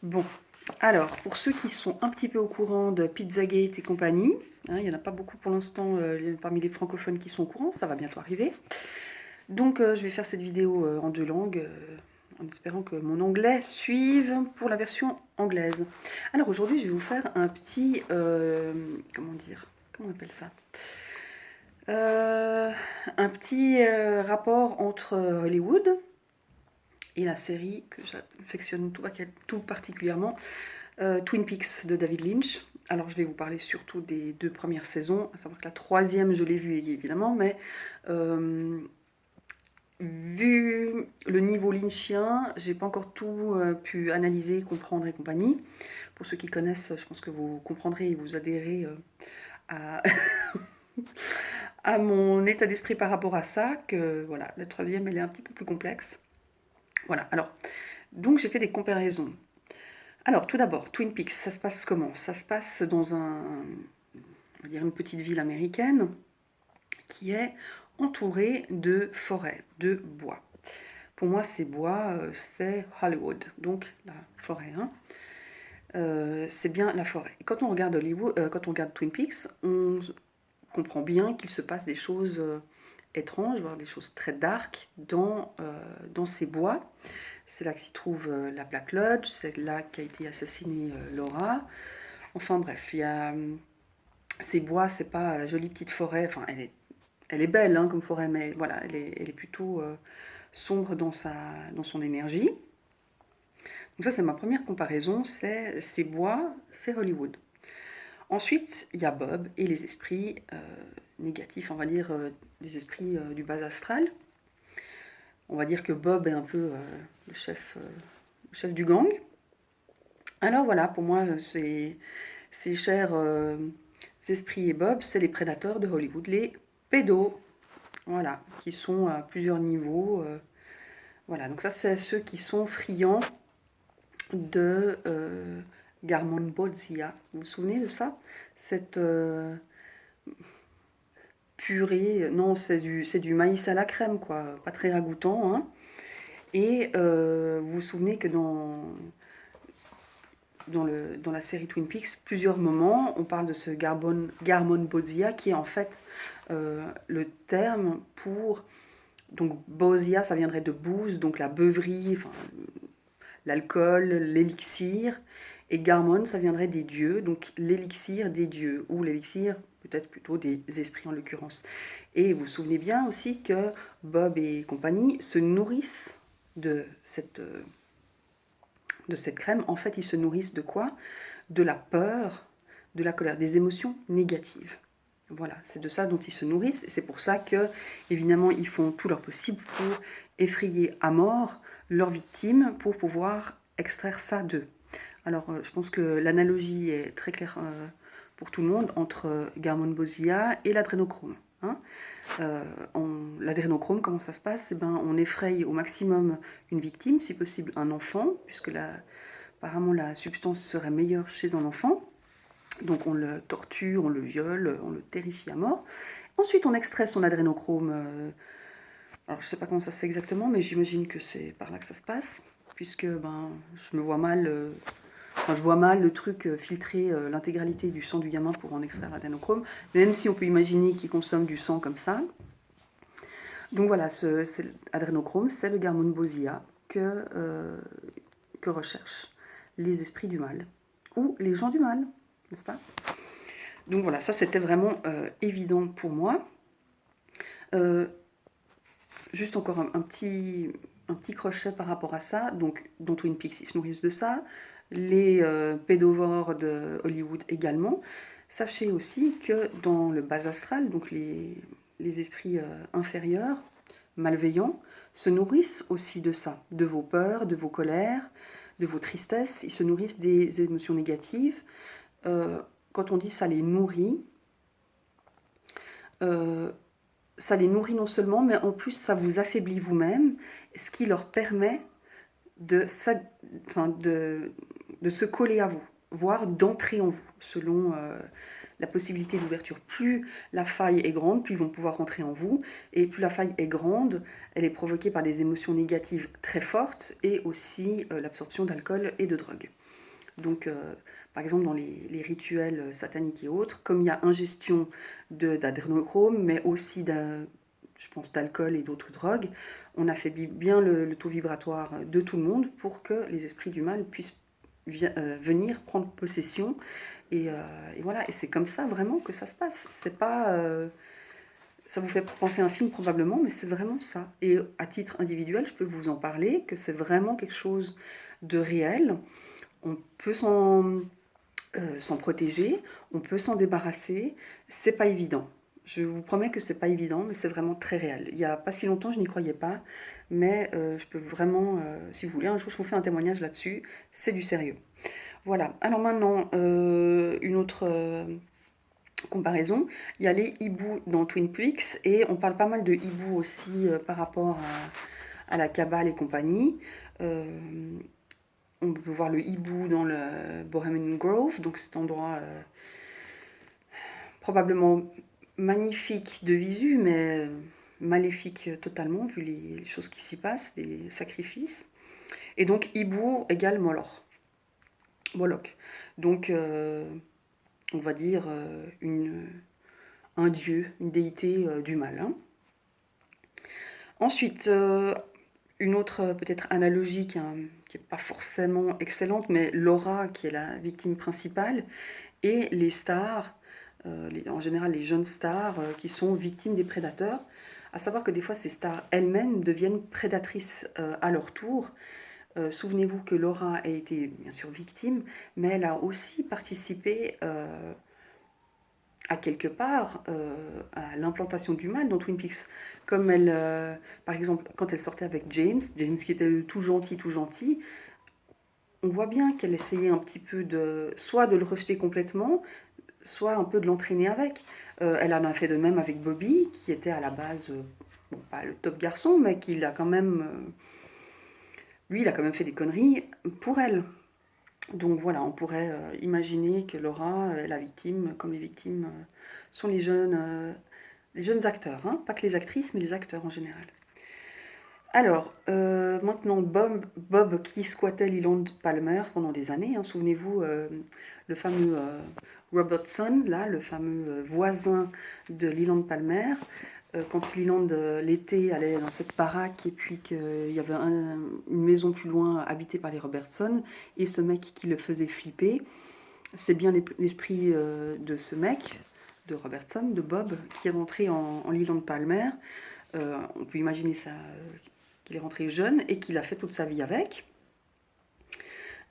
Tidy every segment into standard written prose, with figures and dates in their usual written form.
Bon, alors, pour ceux qui sont un petit peu au courant de Pizzagate et compagnie, hein, il n'y en a pas beaucoup pour l'instant parmi les francophones qui sont au courant, ça va bientôt arriver. Donc, je vais faire cette vidéo en deux langues, en espérant que mon anglais suive pour la version anglaise. Alors, aujourd'hui, je vais vous faire un petit... comment dire? Comment on appelle ça? Un petit rapport entre Hollywood et la série que j'affectionne tout particulièrement, Twin Peaks de David Lynch. Alors je vais vous parler surtout des deux premières saisons, à savoir que la troisième je l'ai vue évidemment, mais vu le niveau lynchien, j'ai pas encore tout pu analyser, comprendre et compagnie. Pour ceux qui connaissent, je pense que vous comprendrez et vous adhérez à, à mon état d'esprit par rapport à ça, que voilà, la troisième elle est un petit peu plus complexe. Voilà, alors, donc j'ai fait des comparaisons. Alors, tout d'abord, Twin Peaks, ça se passe comment? Ça se passe dans on va dire une petite ville américaine qui est entourée de forêts, de bois. Pour moi, ces bois, c'est Hollywood, donc la forêt. Hein. C'est bien la forêt. Et quand on regarde quand on regarde Twin Peaks, on comprend bien qu'il se passe des choses étranges, voire des choses très dark dans ces bois. C'est là que s'y trouve la Black Lodge, c'est là qu'a été assassinée Laura. Enfin bref, il y a ces bois, c'est pas la jolie petite forêt, enfin elle est belle hein, comme forêt, mais voilà, elle est plutôt sombre dans son énergie. Donc ça c'est ma première comparaison, c'est ces bois, c'est Hollywood. Ensuite, il y a Bob et les esprits négatifs, on va dire les esprits du bas astral. On va dire que Bob est un peu le chef du gang. Alors voilà, pour moi, ces chers esprits et Bob, c'est les prédateurs de Hollywood, les pédos, voilà, qui sont à plusieurs niveaux. Voilà, donc ça, c'est ceux qui sont friands de Garmon Bozia. Vous vous souvenez de ça? Cette purée, non, c'est du maïs à la crème, quoi, pas très ragoûtant. Hein. Et vous vous souvenez que dans la série Twin Peaks, plusieurs moments, on parle de ce Garmon Bozia, qui est en fait le terme pour... Donc Bozia, ça viendrait de booze, donc la beuverie, enfin, l'alcool, l'élixir. Et Garmon, ça viendrait des dieux, donc l'élixir des dieux, ou l'élixir peut-être plutôt des esprits en l'occurrence. Et vous vous souvenez bien aussi que Bob et compagnie se nourrissent de cette crème. En fait, ils se nourrissent de quoi? De la peur, de la colère, des émotions négatives. Voilà, c'est de ça dont ils se nourrissent. Et c'est pour ça que, évidemment, ils font tout leur possible pour effrayer à mort leurs victimes pour pouvoir extraire ça d'eux. Alors, je pense que l'analogie est très claire pour tout le monde entre Garmon Bozia et l'adrénochrome. Hein. L'adrénochrome, comment ça se passe? Eh ben, on effraie au maximum une victime, si possible un enfant, puisque apparemment la substance serait meilleure chez un enfant. Donc on le torture, on le viole, on le terrifie à mort. Ensuite, on extrait son adrénochrome. Alors je ne sais pas comment ça se fait exactement, mais j'imagine que c'est par là que ça se passe, puisque ben, je me vois mal... Enfin, je vois mal le truc filtrer l'intégralité du sang du gamin pour en extraire l'adénochrome, même si on peut imaginer qu'il consomme du sang comme ça. Donc voilà, l'adrénochrome, c'est le Garmon Bozia que recherchent les esprits du mal, ou les gens du mal, n'est-ce pas? Donc voilà, ça c'était vraiment évident pour moi. Juste encore un petit crochet par rapport à ça. Donc dans Twin Peaks, ils se nourrissent de ça. Les pédovores de Hollywood également. Sachez aussi que dans le bas astral, donc les esprits inférieurs, malveillants, se nourrissent aussi de ça, de vos peurs, de vos colères, de vos tristesses. Ils se nourrissent des émotions négatives. Quand on dit ça les nourrit, ça les nourrit non seulement, mais en plus ça vous affaiblit vous-même, ce qui leur permet de se coller à vous, voire d'entrer en vous, selon la possibilité d'ouverture. Plus la faille est grande, plus ils vont pouvoir rentrer en vous. Et plus la faille est grande, elle est provoquée par des émotions négatives très fortes et aussi l'absorption d'alcool et de drogue. Donc, par exemple, dans les rituels sataniques et autres, comme il y a ingestion d'adrénochrome, mais aussi je pense d'alcool et d'autres drogues, on affaiblit bien le taux vibratoire de tout le monde pour que les esprits du mal puissent venir prendre possession. Et voilà, et c'est comme ça vraiment que ça se passe. C'est pas, ça vous fait penser à un film probablement, mais c'est vraiment ça. Et à titre individuel, je peux vous en parler, que c'est vraiment quelque chose de réel. On peut s'en protéger, on peut s'en débarrasser, c'est pas évident. Je vous promets que c'est pas évident, mais c'est vraiment très réel. Il y a pas si longtemps, je n'y croyais pas, mais je peux vraiment, si vous voulez, un jour je vous fais un témoignage là-dessus, c'est du sérieux. Voilà, alors maintenant, une autre comparaison, il y a les hiboux dans Twin Peaks, et on parle pas mal de hiboux aussi par rapport à la Kabbale et compagnie. Euh, on peut voir le hibou dans le Bohemian Grove, donc cet endroit probablement magnifique de visu, mais maléfique totalement, vu les choses qui s'y passent, des sacrifices. Et donc hibou égale Moloch. Donc on va dire un dieu, une déité du mal. Hein. Ensuite, une autre peut-être analogie qui n'est pas forcément excellente, mais Laura, qui est la victime principale, et les stars, en général les jeunes stars, qui sont victimes des prédateurs. À savoir que des fois, ces stars elles-mêmes deviennent prédatrices à leur tour. Souvenez-vous que Laura a été bien sûr victime, mais elle a aussi participé à quelque part à l'implantation du mal dans Twin Peaks. Comme elle, par exemple, quand elle sortait avec James qui était tout gentil, on voit bien qu'elle essayait un petit peu soit de le rejeter complètement, soit un peu de l'entraîner avec. Elle en a fait de même avec Bobby, qui était à la base, bon, pas le top garçon, mais qui a quand même, lui, il a quand même fait des conneries pour elle. Donc voilà, on pourrait imaginer que Laura est la victime, comme les victimes sont les jeunes acteurs, hein, pas que les actrices, mais les acteurs en général. Alors, maintenant, Bob qui squattait Leland Palmer pendant des années, hein, souvenez-vous, le fameux Robertson, là, le fameux voisin de Leland Palmer, quand Leland, l'été, allait dans cette baraque et puis qu'il y avait une maison plus loin habitée par les Robertson, et ce mec qui le faisait flipper, c'est bien l'esprit de ce mec, de Robertson, de Bob, qui est rentré en Leland Palmer. On peut imaginer ça, qu'il est rentré jeune et qu'il a fait toute sa vie avec.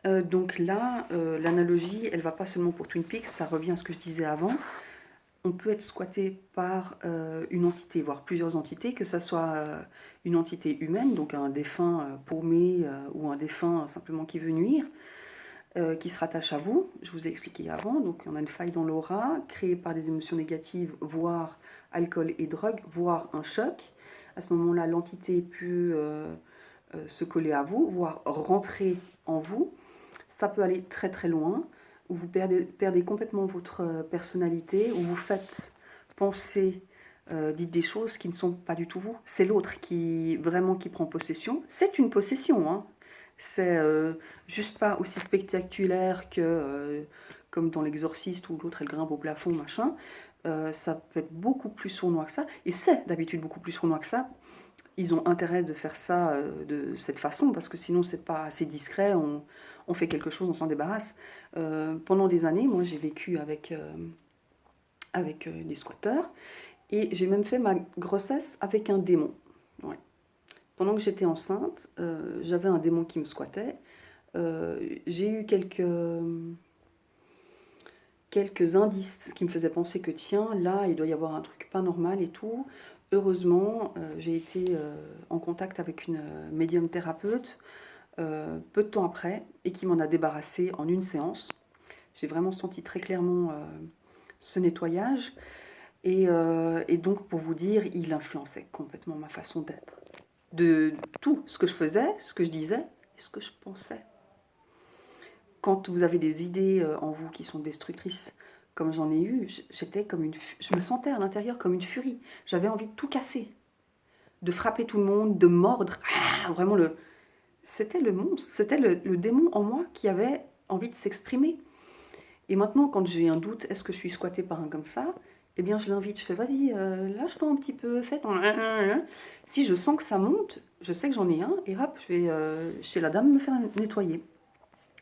Donc là, l'analogie, elle va pas seulement pour Twin Peaks, ça revient à ce que je disais avant. On peut être squatté par une entité, voire plusieurs entités, que ce soit une entité humaine, donc un défunt paumé ou un défunt simplement qui veut nuire, qui se rattache à vous. Je vous ai expliqué avant, donc on a une faille dans l'aura, créée par des émotions négatives, voire alcool et drogue, voire un choc. À ce moment-là, l'entité peut se coller à vous, voire rentrer en vous. Ça peut aller très très loin, où vous perdez complètement votre personnalité, où vous faites penser, dites des choses qui ne sont pas du tout vous. C'est l'autre qui prend possession. C'est une possession, hein. C'est juste pas aussi spectaculaire que comme dans L'Exorciste où l'autre elle grimpe au plafond, machin. Ça peut être beaucoup plus sournois que ça, et c'est d'habitude beaucoup plus sournois que ça. Ils ont intérêt de faire ça de cette façon, parce que sinon c'est pas assez discret, on fait quelque chose, on s'en débarrasse. Pendant des années, moi j'ai vécu avec des squatteurs, et j'ai même fait ma grossesse avec un démon. Ouais. Pendant que j'étais enceinte, j'avais un démon qui me squattait. J'ai eu quelques indices qui me faisaient penser que tiens, là, il doit y avoir un truc pas normal et tout. Heureusement, j'ai été en contact avec une médium thérapeute peu de temps après, et qui m'en a débarrassé en une séance. J'ai vraiment senti très clairement ce nettoyage. Et donc, pour vous dire, il influençait complètement ma façon d'être. De tout, ce que je faisais, ce que je disais et ce que je pensais. Quand vous avez des idées en vous qui sont destructrices, comme j'en ai eu, j'étais comme je me sentais à l'intérieur comme une furie. J'avais envie de tout casser, de frapper tout le monde, de mordre. Ah, vraiment, c'était le monstre, c'était le démon en moi qui avait envie de s'exprimer. Et maintenant, quand j'ai un doute, est-ce que je suis squattée par un comme ça? Eh bien, je l'invite, je fais, vas-y, lâche-toi un petit peu, fais ton... Si je sens que ça monte, je sais que j'en ai un, et hop, je vais chez la dame me faire nettoyer.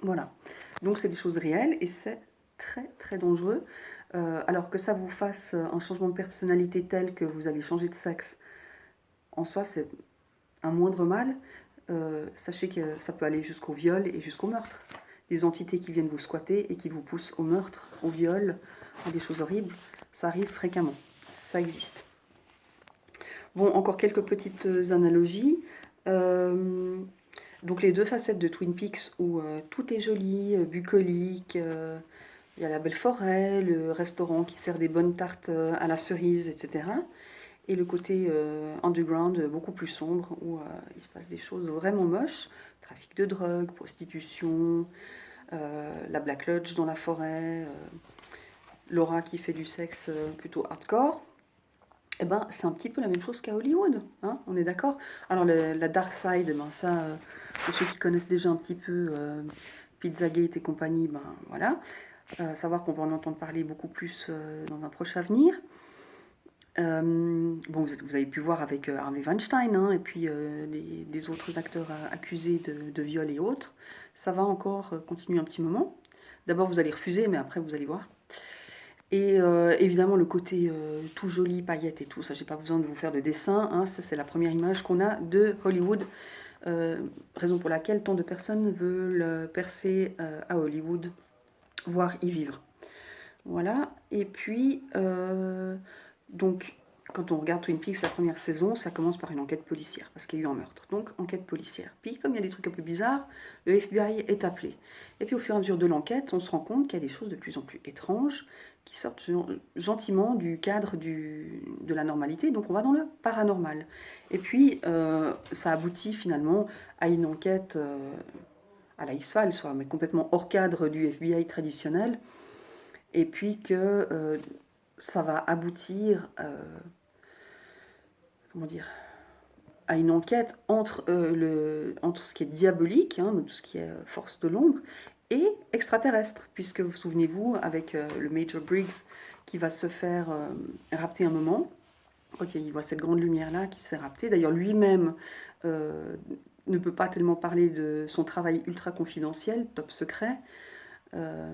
Voilà. Donc, c'est des choses réelles, et c'est très, très dangereux. Alors que ça vous fasse un changement de personnalité tel que vous allez changer de sexe, en soi, c'est un moindre mal. Sachez que ça peut aller jusqu'au viol et jusqu'au meurtre. Des entités qui viennent vous squatter et qui vous poussent au meurtre, au viol, à des choses horribles, ça arrive fréquemment. Ça existe. Bon, encore quelques petites analogies. Donc les deux facettes de Twin Peaks où tout est joli, bucolique, il y a la belle forêt, le restaurant qui sert des bonnes tartes à la cerise, etc. Et le côté underground, beaucoup plus sombre, où il se passe des choses vraiment moches. Trafic de drogue, prostitution, la Black Lodge dans la forêt, Laura qui fait du sexe plutôt hardcore. Eh ben, c'est un petit peu la même chose qu'à Hollywood, hein, on est d'accord. Alors la Dark Side, ben, ça, pour ceux qui connaissent déjà un petit peu Pizzagate et compagnie, ben voilà. Savoir qu'on va en entendre parler beaucoup plus dans un proche avenir. Bon, vous avez pu voir avec Harvey Weinstein, hein, et puis les autres acteurs accusés de viol et autres. Ça va encore continuer un petit moment. D'abord, vous allez refuser, mais après, vous allez voir. Et évidemment, le côté tout joli, paillettes et tout, ça, j'ai pas besoin de vous faire de dessin, hein, ça, c'est la première image qu'on a de Hollywood. Raison pour laquelle tant de personnes veulent percer à Hollywood, voire y vivre. Voilà. Et puis, donc, quand on regarde Twin Peaks, la première saison, ça commence par une enquête policière, parce qu'il y a eu un meurtre. Donc, enquête policière. Puis, comme il y a des trucs un peu bizarres, le FBI est appelé. Et puis, au fur et à mesure de l'enquête, on se rend compte qu'il y a des choses de plus en plus étranges qui sortent gentiment du cadre de la normalité. Donc, on va dans le paranormal. Et puis, ça aboutit finalement à une enquête à la X-Files, soit mais complètement hors cadre du FBI traditionnel. Et puis que ça va aboutir, comment dire, à une enquête entre ce qui est diabolique, hein, tout ce qui est force de l'ombre, et extraterrestre, puisque vous souvenez-vous, avec le Major Briggs qui va se faire rapter un moment, ok, il voit cette grande lumière-là qui se fait rapter, d'ailleurs lui-même ne peut pas tellement parler de son travail ultra confidentiel, top secret,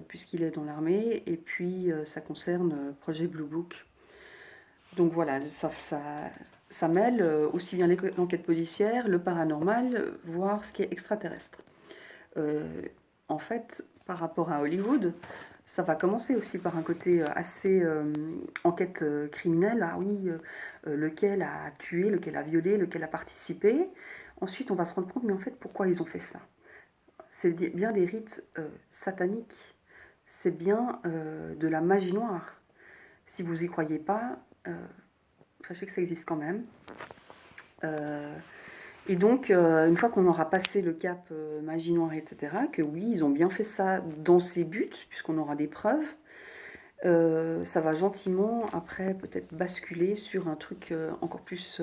puisqu'il est dans l'armée, et puis ça concerne Projet Blue Book. Donc voilà, ça mêle aussi bien l'enquête policière, le paranormal, voire ce qui est extraterrestre. En fait, par rapport à Hollywood, ça va commencer aussi par un côté assez enquête criminelle. Ah oui, lequel a tué, lequel a violé, lequel a participé. Ensuite, on va se rendre compte, mais en fait, pourquoi ils ont fait ça? C'est bien des rites sataniques. C'est bien de la magie noire. Si vous y croyez pas, sachez que ça existe quand même. Et donc, une fois qu'on aura passé le cap magie noire, etc., que oui, ils ont bien fait ça dans ces buts, puisqu'on aura des preuves, ça va gentiment, après, peut-être basculer sur un truc encore plus...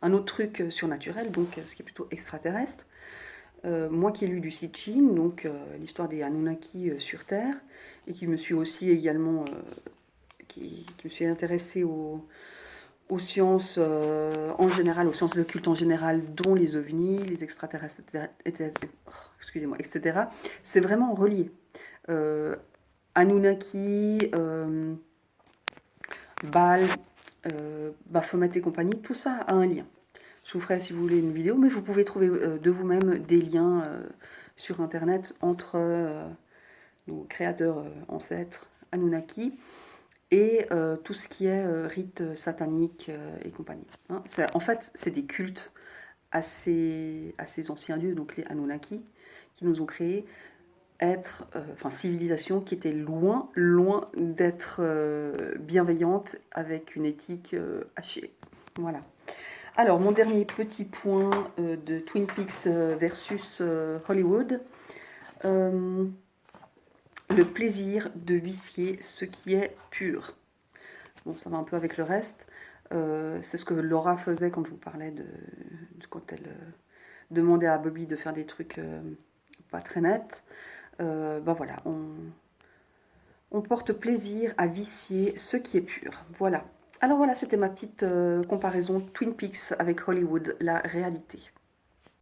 Un autre truc surnaturel, donc ce qui est plutôt extraterrestre. Moi qui ai lu du Sitchin, donc l'histoire des Anunnaki sur Terre, et qui me suis aussi également... qui me suis intéressée aux sciences en général, aux sciences occultes en général, dont les ovnis, les extraterrestres, excusez-moi, etc. C'est vraiment relié. Anunnaki, Baal, Baphomet et compagnie, tout ça a un lien. Je vous ferai, si vous voulez, une vidéo, mais vous pouvez trouver de vous-même des liens sur Internet entre nos créateurs ancêtres, Anunnaki, et tout ce qui est rite satanique et compagnie. Hein. En fait, c'est des cultes assez anciens dieux, donc les Anunnaki, qui nous ont créés, civilisation qui était loin d'être bienveillante, avec une éthique hachée. Voilà. Alors, mon dernier petit point de Twin Peaks versus Hollywood. le plaisir de vicier ce qui est pur. Bon, ça va un peu avec le reste. C'est ce que Laura faisait quand je vous parlais quand elle demandait à Bobby de faire des trucs pas très nets. Ben voilà, on porte plaisir à vicier ce qui est pur. Voilà. Alors voilà, c'était ma petite comparaison Twin Peaks avec Hollywood, la réalité.